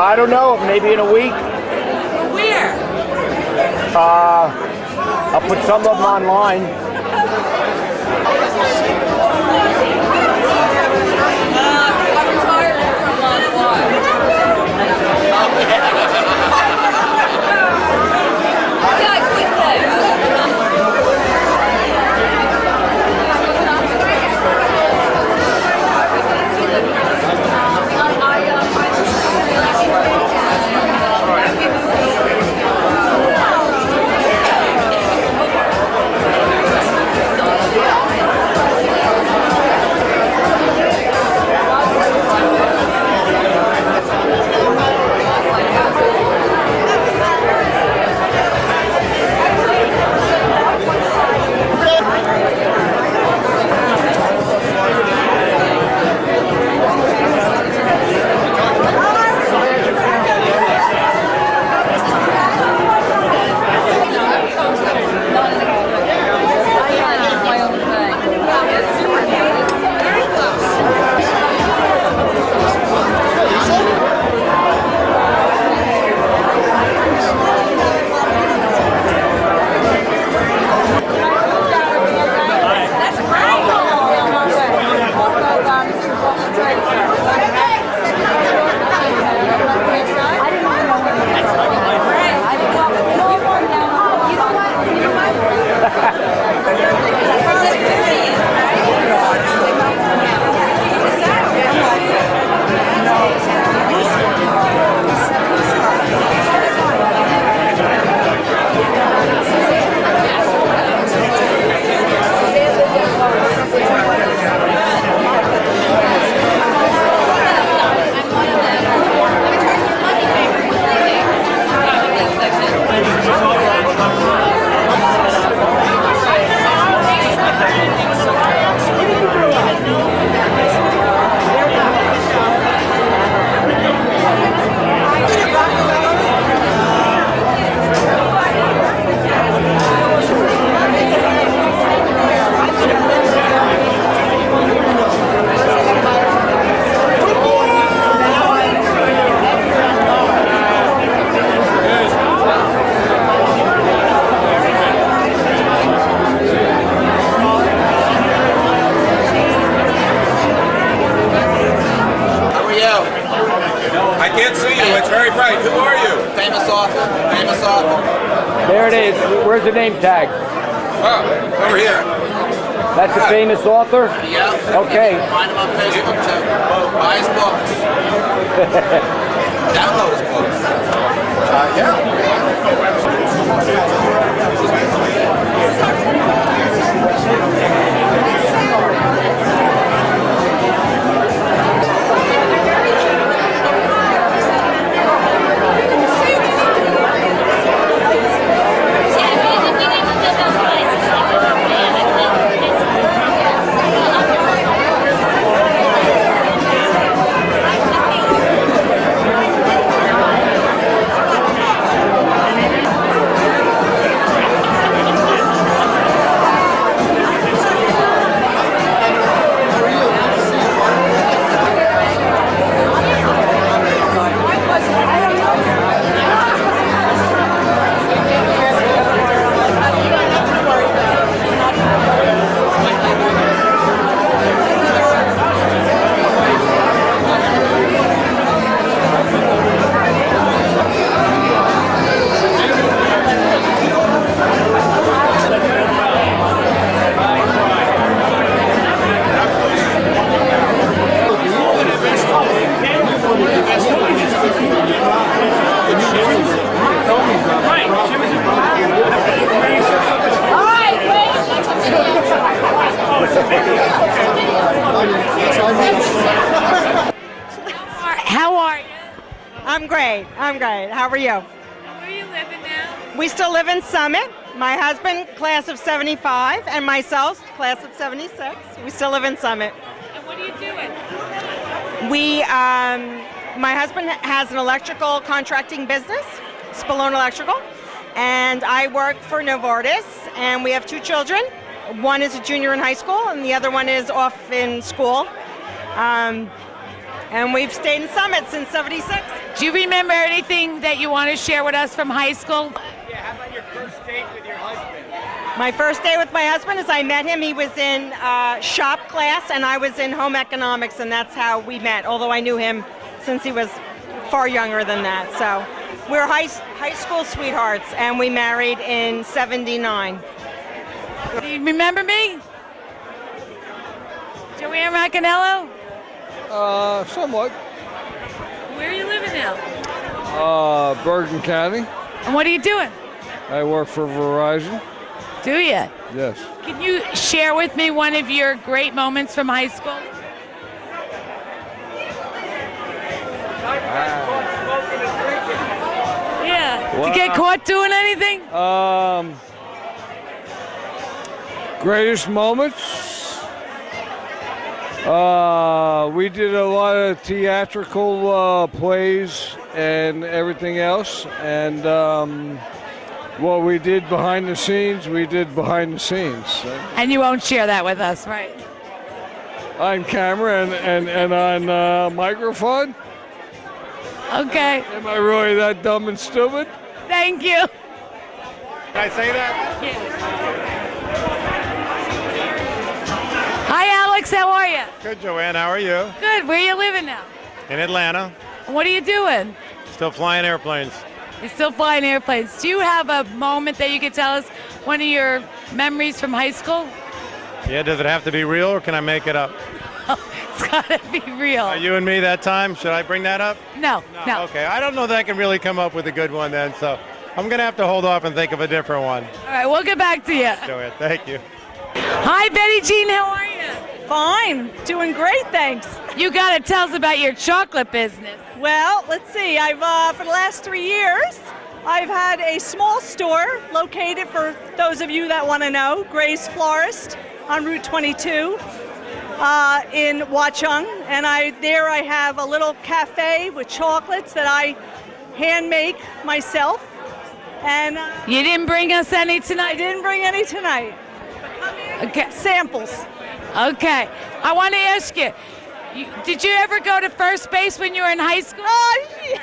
I don't know, maybe in a week. Where? I'll put some of them online. I'm retired from online. Yeah, I quit that. I can't see you. It's very bright. Who are you? Famous author. Famous author. There it is. Where's the name tag? Oh, over here. That's a famous author? Yeah. Okay. Find him on Facebook too. Buy his books. Download his books. Yeah. I'm great. How are you? Where are you living now? We still live in Summit. My husband, class of 75, and myself, class of 76. We still live in Summit. And what are you doing? My husband has an electrical contracting business, Spallone Electrical, and I work for Novartis, and we have 2 children. One is a junior in high school, and the other one is off in school. And we've stayed in Summit since 76. Do you remember anything that you want to share with us from high school? Yeah, how about your first date with your husband? My first day with my husband is I met him. He was in shop class, and I was in home economics, and that's how we met, although I knew him since he was far younger than that. So we're high school sweethearts, and we married in 79. Do you remember me? Joanne Roccanello? Somewhat. Where are you living now? Bergen County. And what are you doing? I work for Verizon. Do you? Yes. Can you share with me one of your great moments from high school? Yeah. Did you get caught doing anything? Greatest moments. We did a lot of theatrical plays and everything else, and what we did behind the scenes, we did behind the scenes. And you won't share that with us, right? On camera and on microphone. Okay. Am I really that dumb and stupid? Thank you. Can I say that? Hi, Alex. How are you? Good, Joanne. How are you? Good. Where are you living now? In Atlanta. What are you doing? Still flying airplanes. You're still flying airplanes. Do you have a moment that you could tell us, one of your memories from high school? Yeah, does it have to be real or can I make it up? It's gotta be real. You and me that time? Should I bring that up? No. Okay, I don't know that I can really come up with a good one then, so I'm going to have to hold off and think of a different one. All right, we'll get back to you. Joanne, thank you. Hi, Betty Jean. How are you? Fine, doing great, thanks. You gotta tell us about your chocolate business. Well, let's see. I've for the last 3 years, I've had a small store located, for those of you that want to know, Gray's Florist on Route 22 in Watchung, and there I have a little cafe with chocolates that I hand make myself. And You didn't bring us any I tonight. didn't bring any tonight. Okay. Samples. Okay. I want to ask you, did you ever go to first base when you were in high school? Oh, yeah.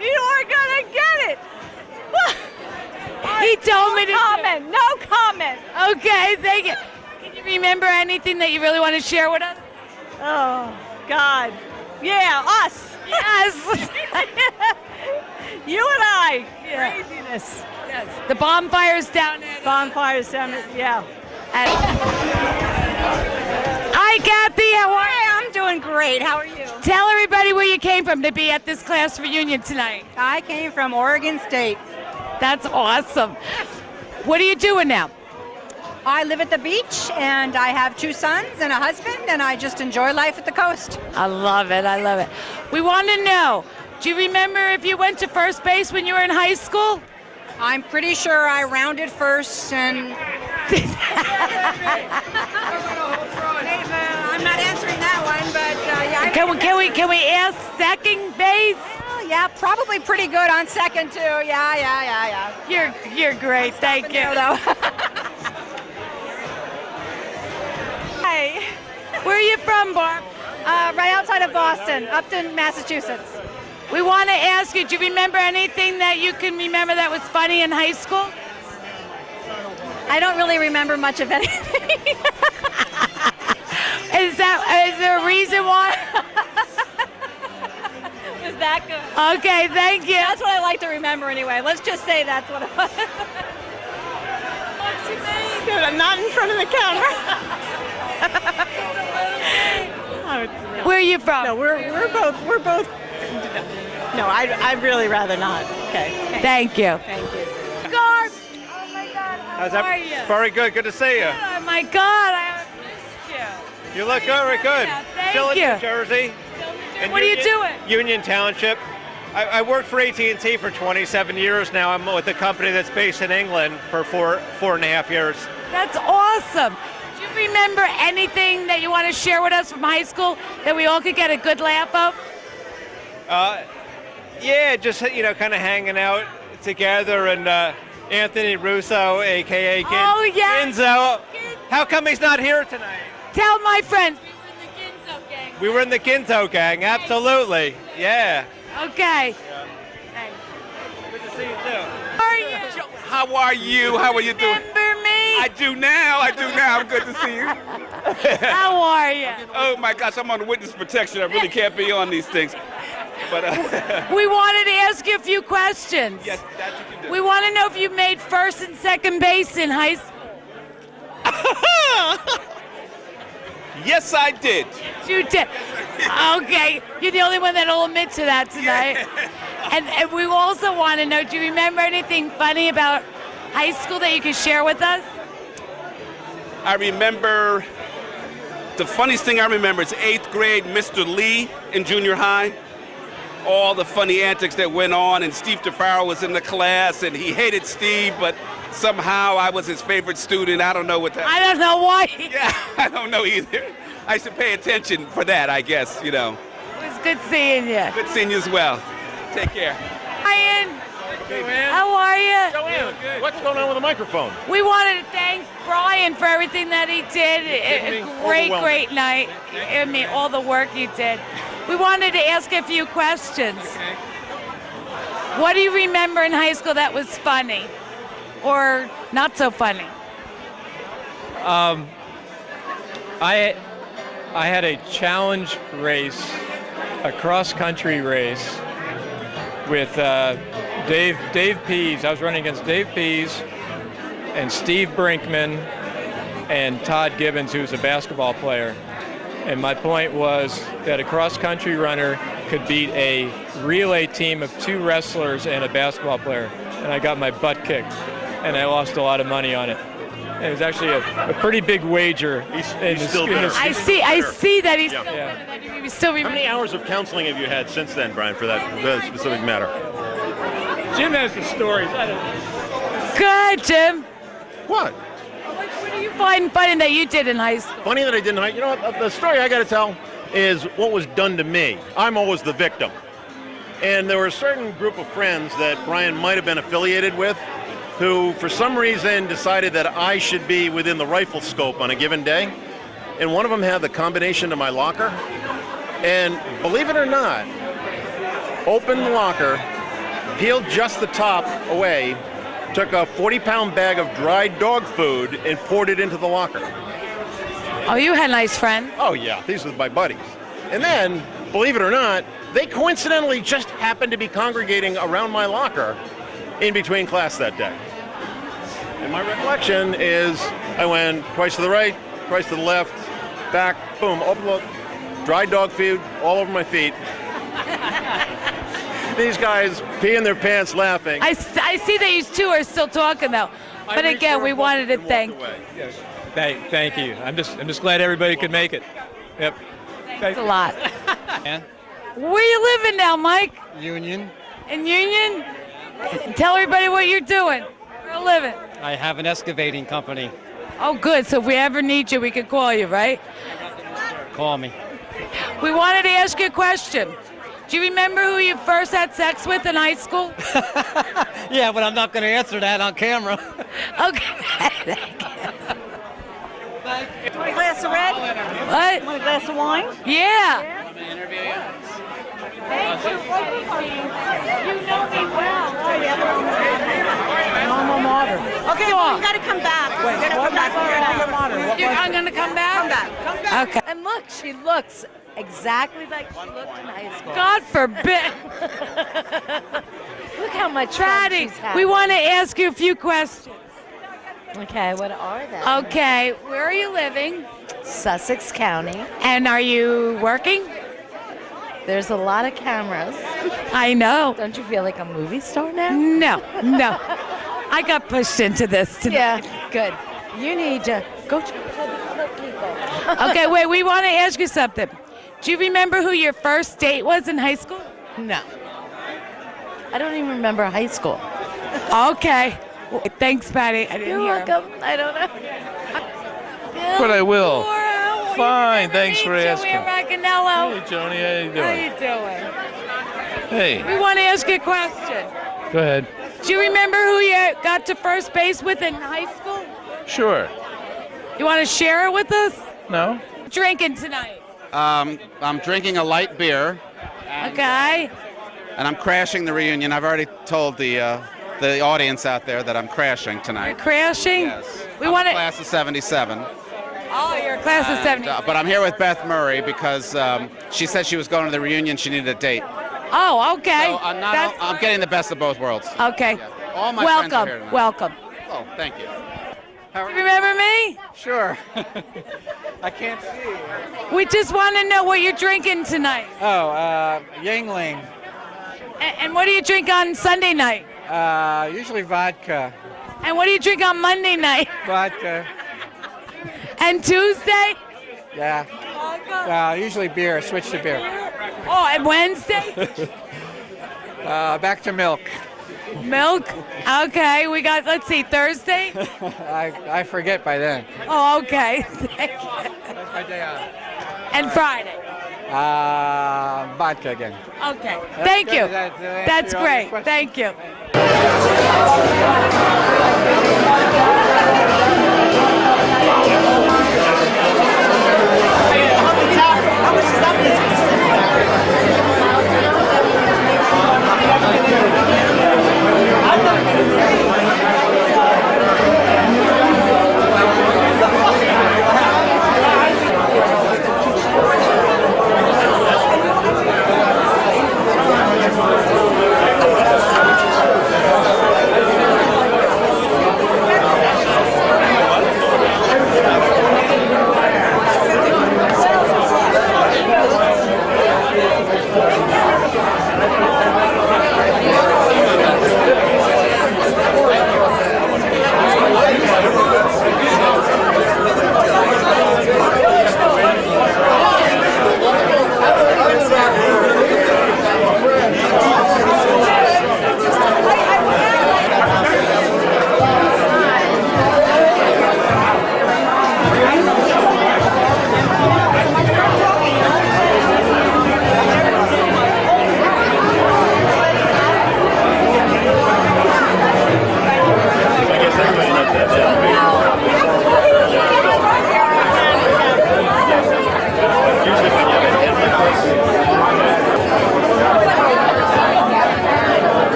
You are gonna get it. He told me to. No comment. No comment. Okay, thank you. Can you remember anything that you really want to share with us? Oh God. Yeah, us. Yes. You and I. Yeah. Craziness. Yes. The bonfires down at. Bonfires down there. Yeah. Hi, Kathy. How are you? Hi, I'm doing great. How are you? Tell everybody where you came from to be at this class reunion tonight. I came from Oregon State. That's awesome. What are you doing now? I live at the beach, and I have 2 sons and a husband, and I just enjoy life at the coast. I love it. I love it. We want to know, do you remember if you went to first base when you were in high school? I'm pretty sure I rounded first, and I'm not answering that one, but yeah. Can we ask second base? Well, yeah, probably pretty good on second too. Yeah. You're great. Thank you. There, though. Hi. Where are you from, Barb? Right outside of Boston, Upton, Massachusetts. We want to ask you, do you remember anything that you can remember that was funny in high school? I don't really remember much of anything. Is there a reason why? Was that good? Okay, thank you. That's what I like to remember anyway. Let's just say that's what it was. Dude, I'm not in front of the camera. Where are you from? No, we're both. No, I'd really rather not. Okay. Thank you. Thank you. Garb. Oh my God, how are you? Very good. Good to see you. Oh my God, I missed you. You look very good. Thank Still in you. New Jersey. Still in New What are you doing? Union Township. I worked for AT&T for 27 years now. I'm with a company that's based in England for four and a half years. That's awesome. Do you remember anything that you want to share with us from high school that we all could get a good laugh of? Yeah, just kind of hanging out together, and Anthony Russo, aka Oh, yeah. Ginzo. How come he's not here tonight? Tell my friends. We were in the Ginzo gang, absolutely. Yeah. Okay. Good to see you too. How are you? How are you? How are you doing? Remember me? I do now. I'm good to see you. How are you? Oh my gosh, I'm on witness protection. I really can't be on these things. But We wanted to ask you a few questions. yes, that you can do. We want to know if you made first and second base in high school. Yes, I did. You did. Okay, you're the only one that'll admit to that tonight. And we also want to know, do you remember anything funny about high school that you could share with us? I remember, the funniest thing I remember is 8th grade Mr. Lee in junior high. All the funny antics that went on, and Steve DeFaro was in the class, and he hated Steve, but somehow I was his favorite student. I don't know what that. I don't know why. Yeah, I don't know either. I should pay attention for that, I guess, It was good seeing you. Good seeing you as well. Take care. Ryan, how are you? Joanne, what's going on with the microphone? We wanted to thank Brian for everything that he did. A great night. I mean, all the work you did. We wanted to ask a few questions. What do you remember in high school that was funny or not so funny? I had a challenge race, a cross-country race with Dave Pease. I was running against Dave Pease and Steve Brinkman and Todd Gibbons, who's a basketball player. And my point was that a cross-country runner could beat a relay team of 2 wrestlers and a basketball player. And I got my butt kicked, and I lost a lot of money on it. And it was actually a pretty big wager. He's still bitter. I see that he's Yeah. still better than you. Still How remember. many hours of counseling have you had since then, Brian, for that specific matter? Jim has the stories. Good, Jim. What? What do you find funny that you did in high school? Funny that I didn't. You know what? The story I got to tell is what was done to me. I'm always the victim. And there were a certain group of friends that Brian might have been affiliated with who, for some reason, decided that I should be within the rifle scope on a given day. And one of them had the combination to my locker. And believe it or not, opened the locker, peeled just the top away, took a 40-pound bag of dried dog food and poured it into the locker. Oh, you had nice friends. Oh yeah, these are my buddies. And then, believe it or not, they coincidentally just happened to be congregating around my locker in between class that day. And my recollection is I went twice to the right, twice to the left, back, boom, open the dried dog food all over my feet. These guys peeing their pants laughing. I see that you two are still talking though. But again, we wanted to thank. Yes. Thank you. I'm just glad everybody could make it. Yep. Thanks a lot. Where you living now, Mike? Union. In Union? Tell everybody what you're doing. Where you living? I have an excavating company. Oh, good. So if we ever need you, we can call you, right? Call me. We wanted to ask you a question. Do you remember who you first had sex with in high school? Yeah, but I'm not going to answer that on camera. Okay. Want a glass of red? What? Want a glass of wine? Yeah. Thank you. You know me well. Okay, well, you got to come back. You got to come back. I'm going to come back? Come back. Come back. Okay. And look, she looks exactly like she looked in high school. God forbid. Look how much fun Patty, she's having. we want to ask you a few questions. Okay, what are they? Okay, where are you living? Sussex County. And are you working? There's a lot of cameras. I know. Don't you feel like a movie star now? No. I got pushed into this today. Yeah, good. You need to go to the people. Okay, wait, we want to ask you something. Do you remember who your first date was in high school? No. I don't even remember high school. Okay. Well, thanks, Patty. I didn't You're hear him. welcome. I don't know. But I will. Laura, Fine, thanks for asking. Joey Raganello. Hey, Joni, how you How doing? you doing? Hey, We want to ask you a question. go ahead. Do you remember who you got to first base with in high school? Sure. You want to share it with us? No? Drinking tonight. I'm drinking a light beer, Okay. and I'm crashing the reunion. I've already told the audience out there that I'm crashing You're tonight. crashing? Yes. We I'm want a to. class of 77. Oh, you're a class of 70. But I'm here with Beth Murray because she said she was going to the reunion. She needed a date. Oh, okay. So That's I'm getting the best of both worlds. okay. Yeah. All my friends are here tonight. Welcome. Oh, thank you. You remember me? Sure. I can't see. We just want to know what you're drinking tonight. Oh, Yingling. And what do you drink on Sunday night? Usually vodka. And what do you drink on Monday night? Vodka. And Tuesday? Yeah. Usually beer. Switch to beer. Oh, and Wednesday? Back to milk. Milk? Okay, we got, let's see, Thursday? I forget by then. Oh, okay. That's my day off. And Friday? Vodka again. Okay, thank good. you. That answer That's all your great, questions? thank you.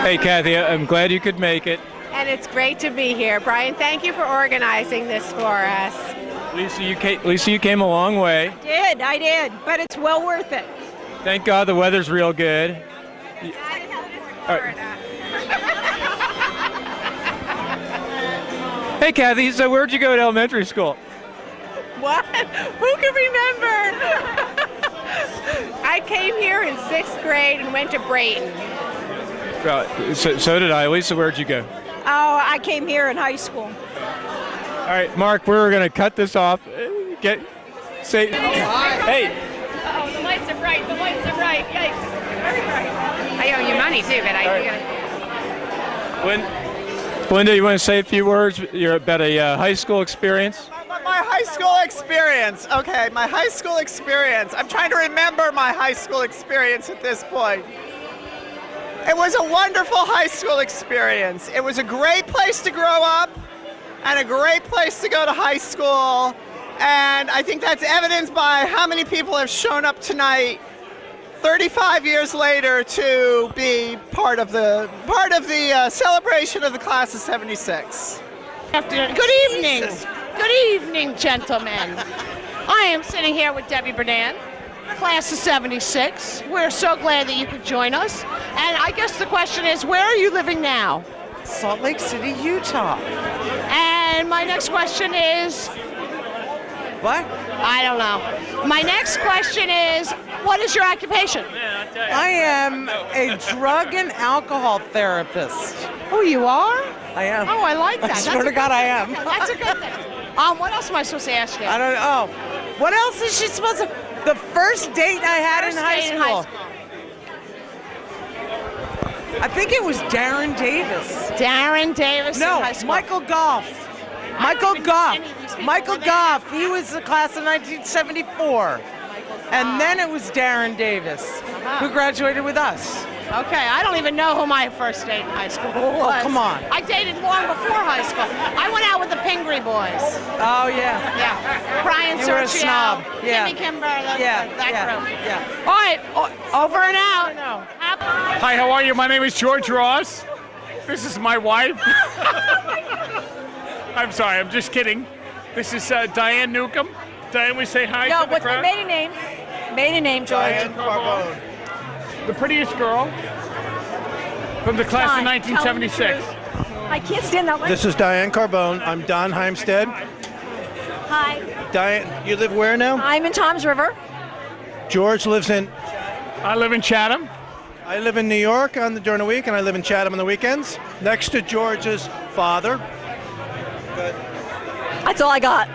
Hey, Kathy, I'm glad you could make it. And it's great to be here. Brian, thank you for organizing this for us. Lisa, you came a long way. I did, but it's well worth it. Thank God the weather's real good. All right. Hey, Kathy, so where'd you go to elementary school? What? Who can remember? I came here in 6th grade and went to Brayton. Well, so did I. Lisa, where'd you go? Oh, I came here in high school. All right, Mark, we're going to cut this off. Hey. Oh, the lights are bright. The lights are bright. Yikes. Very bright. I owe you money, too, but I... Belinda, you want to say a few words about a high school experience? My high school experience. Okay, my high school experience. I'm trying to remember my high school experience at this point. It was a wonderful high school experience. It was a great place to grow up and a great place to go to high school. And I think that's evidenced by how many people have shown up tonight 35 years later to be part of the celebration of the class of 76. Good evening. Good evening, gentlemen. I am sitting here with Debbie Bernan, class of 76. We're so glad that you could join us. And I guess the question is, where are you living now? Salt Lake City, Utah. And my next question is... What? I don't know. My next question is, what is your occupation? I am a drug and alcohol therapist. Oh, you are? I am. Oh, I like that. I swear to God, I am. That's a good thing. What else am I supposed to ask you? I don't know. What else is she supposed to... The first date I had in high school. I think it was Darren Davis. Darren Davis in high school. Michael Goff. Michael Goff. Michael Goff. He was the class of 1974. And then it was Darren Davis, who graduated with us. Okay, I don't even know who my first date in high school was. Oh, come on. I dated long before high school. I went out with the Pingree boys. Oh, yeah. Yeah. Brian You were a Sergio, snob. Yeah. Timmy Kimber, that group. Yeah. All right, over and out. Hi, how are you? My name is George Ross. This is my wife. I'm sorry, I'm just kidding. This is Diane Newcomb. Diane, we say hi to the what's crowd. my maiden name? Maiden name, George. Diane Carbone. The prettiest girl from the class of 1976. I can't stand that one. This is Diane Carbone. I'm Don Heimstead. Hi. Diane, you live where now? I'm in Toms River. George lives in... I live in Chatham. I live in New York during the week, and I live in Chatham on the weekends. Next to George's father. Good. That's all I got.